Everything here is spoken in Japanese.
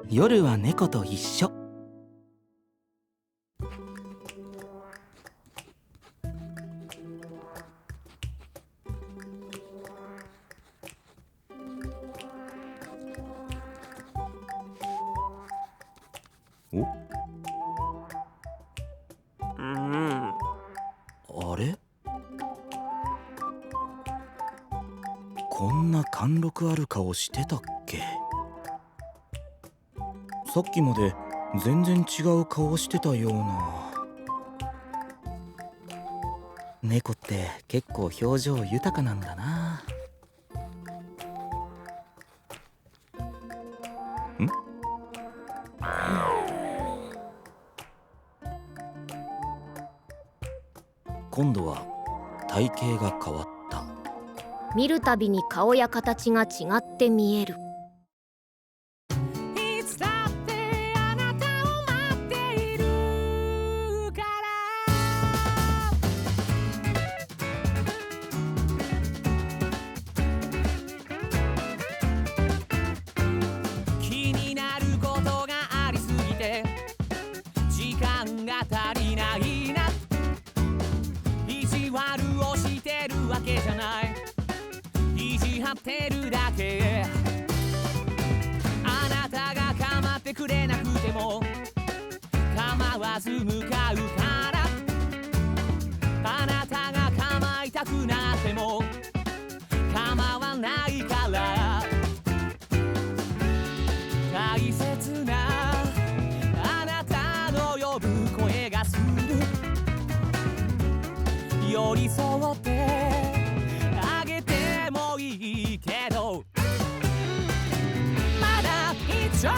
夜は猫と一緒。お、あれ、こんな貫禄ある顔してたっけ？さっきまで全然違う顔してたような。猫って結構表情豊かなんだな。ん？今度は体型が変わった。見るたびに顔や形が違って見える。いつだってあなたを待っているから。気になることがありすぎて時間が足りないな。意地悪をしてるわけじゃない、意地張ってるだけ。あなたが構ってくれなくても構わず向かうから。あなたが構いたくなっても構わないから。大切なあなたの呼ぶ声がする。寄り添ってあげてもいいけどまだ一応